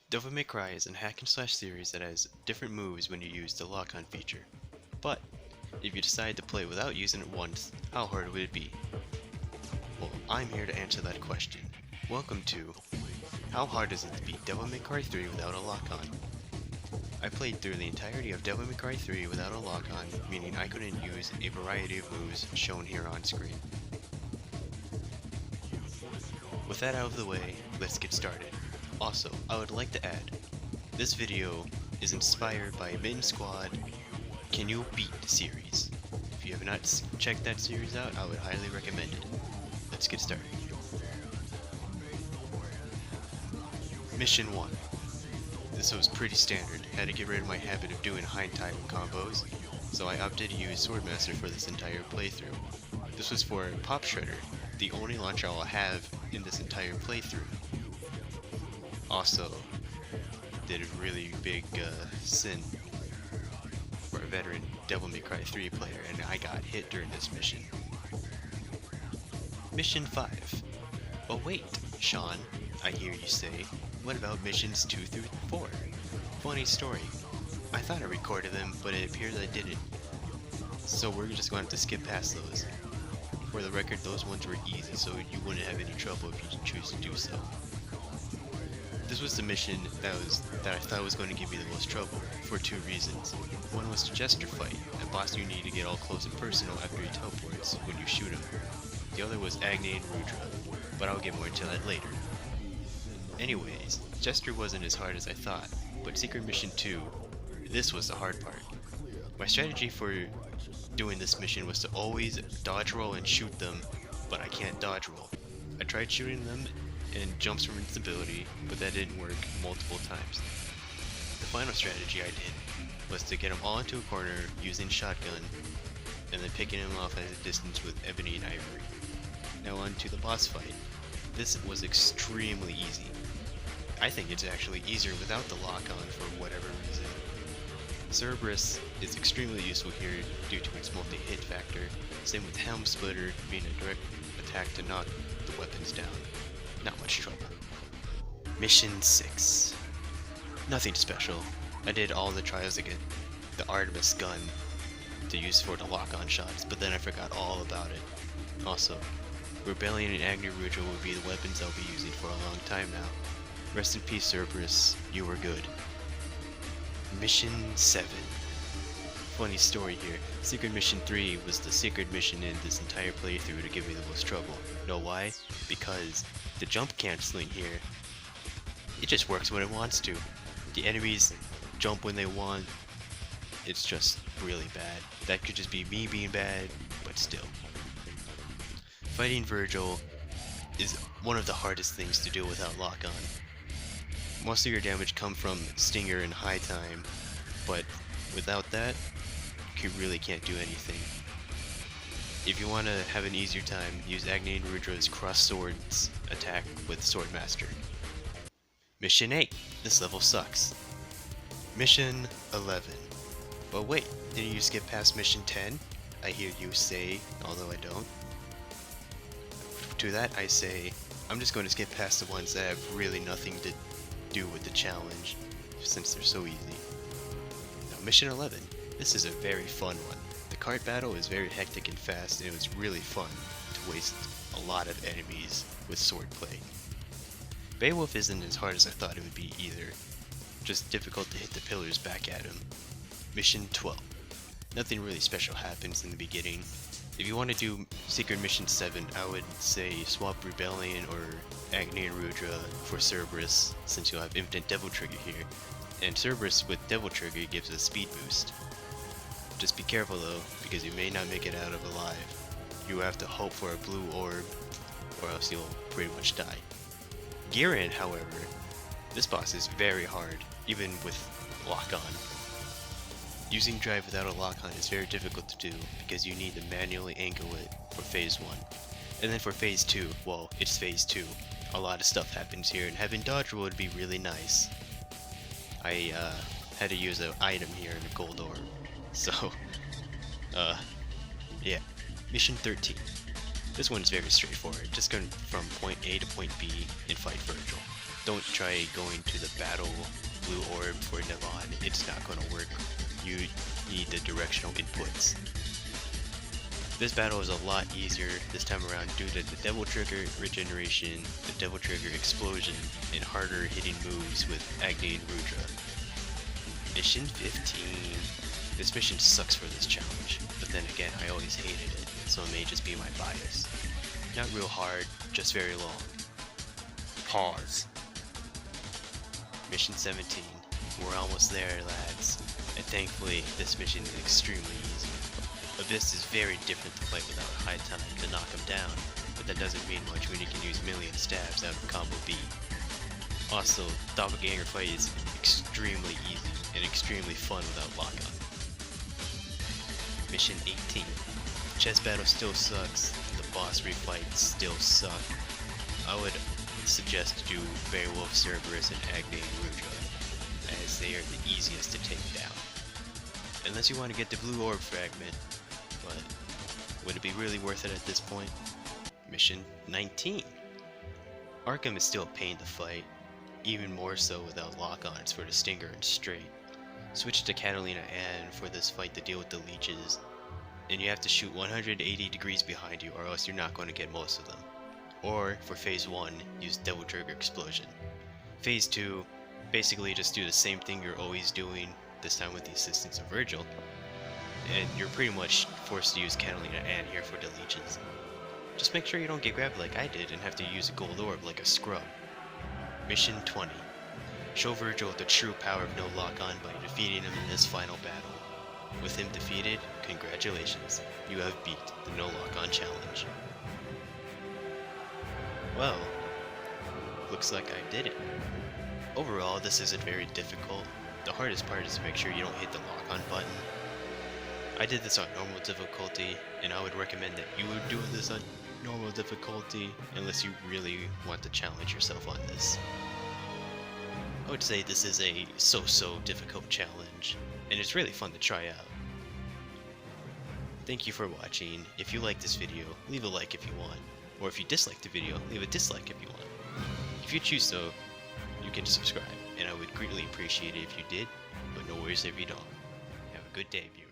Devil May Cry is a hack and slash series that has different moves when you use the lock-on feature. But, if you decide to play without using it once, how hard would it be? Well, I'm here to answer that question. Welcome to How Hard Is It to Beat Devil May Cry 3 Without a Lock-On? I played through the entirety of Devil May Cry 3 without a lock-on, meaning I couldn't use a variety of moves shown here on screen. With that out of the way, let's get started. Also, I would like to add, this video is inspired by Mitten Squad Can You Beat series. If you have not checked that series out, I would highly recommend it. Let's get started. Mission 1. This was pretty standard. Had to get rid of my habit of doing high time combos, so I opted to use Swordmaster for this entire playthrough. This was for Pop Shredder, the only launcher I'll have in this entire playthrough. Also, did a really big sin for a veteran Devil May Cry 3 player, and I got hit during this mission. Mission 5. Oh wait, Sean, I hear you say, what about missions 2 through 4? Funny story. I thought I recorded them, but it appears I didn't. So we're just going to have to skip past those. For the record, those ones were easy, so you wouldn't have any trouble if you choose to do so. This was the mission that I thought was going to give me the most trouble, for two reasons. One was the Jester fight, a boss you need to get all close and personal after he teleports when you shoot him. The other was Agni and Rudra, but I'll get more into that later. Anyways, Jester wasn't as hard as I thought, but Secret Mission 2, this was the hard part. My strategy for doing this mission was to always dodge roll and shoot them, but I can't dodge roll. I tried shooting them and jumps from invincibility, but that didn't work multiple times. The final strategy I did was to get them all into a corner using shotgun, and then picking them off at a distance with ebony and ivory. Now on to the boss fight. This was extremely easy. I think it's actually easier without the lock-on for whatever reason. Cerberus is extremely useful here due to its multi-hit factor, same with Helm Splitter being a direct attack to knock the weapons down. Not much trouble. Mission 6. Nothing special. I did all the trials to get the Artemis gun to use for the lock-on shots, but then I forgot all about it. Also, Rebellion and Agni Rudra will be the weapons I'll be using for a long time now. Rest in peace, Cerberus. You were good. Mission 7. Funny story here. Secret Mission 3 was the secret mission in this entire playthrough to give me the most trouble. Know why? Because the jump canceling here, it just works when it wants to. The enemies jump when they want. It's just really bad. That could just be me being bad, but still. Fighting Virgil is one of the hardest things to do without lock-on. Most of your damage comes from Stinger and High Time, but without that, you really can't do anything. If you want to have an easier time, use Agni and Rudra's cross swords attack with Swordmaster. Mission 8. This level sucks. Mission 11. But wait, didn't you skip past Mission 10? I hear you say, although I don't. To that I say, I'm just going to skip past the ones that have really nothing to do with the challenge, since they're so easy. Now Mission 11. This is a very fun one. The cart battle is very hectic and fast, and it was really fun to waste a lot of enemies with swordplay. Beowulf isn't as hard as I thought it would be either, just difficult to hit the pillars back at him. Mission 12. Nothing really special happens in the beginning. If you want to do Secret Mission 7, I would say swap Rebellion or Agni and Rudra for Cerberus, since you'll have Infinite Devil Trigger here, and Cerberus with Devil Trigger gives a speed boost. Just be careful though, because you may not make it out of alive. You have to hope for a blue orb, or else you'll pretty much die. Giran, however, this boss is very hard, even with lock-on. Using drive without a lock-on is very difficult to do, because you need to manually angle it for phase 1. And then for phase 2, well, it's phase 2. A lot of stuff happens here, and having dodge roll would be really nice. I had to use an item here in a gold orb. So, yeah. Mission 13. This one is very straightforward. Just go from point A to point B and fight Virgil. Don't try going to the battle blue orb for Navon, it's not gonna work. You need the directional inputs. This battle is a lot easier this time around due to the Devil Trigger regeneration, the Devil Trigger explosion, and harder hitting moves with Agni and Rudra. Mission 15. This mission sucks for this challenge, but then again I always hated it, so it may just be my bias. Not real hard, just very long. Pause. Mission 17. We're almost there, lads, and thankfully this mission is extremely easy. Abyss is very different to fight without high time to knock him down, but that doesn't mean much when you can use million stabs out of combo B. Also, Doppelganger fight is extremely easy and extremely fun without lock-on. Mission 18. Chess battle still sucks, the boss refights still suck. I would suggest to do Beowulf, Cerberus, and Agni and Rudra, as they are the easiest to take down. Unless you want to get the blue orb fragment, but would it be really worth it at this point? Mission 19. Arkham is still a pain to fight, even more so without lock-ons for the Stinger and Straight. Switch to Catalina Ann for this fight to deal with the leeches, and you have to shoot 180 degrees behind you or else you're not going to get most of them. Or, for Phase 1, use Devil Trigger Explosion. Phase 2, basically just do the same thing you're always doing, this time with the assistance of Virgil, and you're pretty much forced to use Catalina Ann here for the leeches. Just make sure you don't get grabbed like I did and have to use a gold orb like a scrub. Mission 20. Show Virgil the true power of no lock-on by defeating him in this final battle. With him defeated, congratulations, you have beat the no lock-on challenge. Well, looks like I did it. Overall, this isn't very difficult. The hardest part is to make sure you don't hit the lock-on button. I did this on normal difficulty, and I would recommend that you would do this on normal difficulty unless you really want to challenge yourself on this. I would say this is a so-so difficult challenge, and it's really fun to try out. Thank you for watching. If you like this video, leave a like if you want, or if you dislike the video, leave a dislike if you want. If you choose so, you can subscribe, and I would greatly appreciate it if you did, but no worries if you don't. Have a good day, viewers.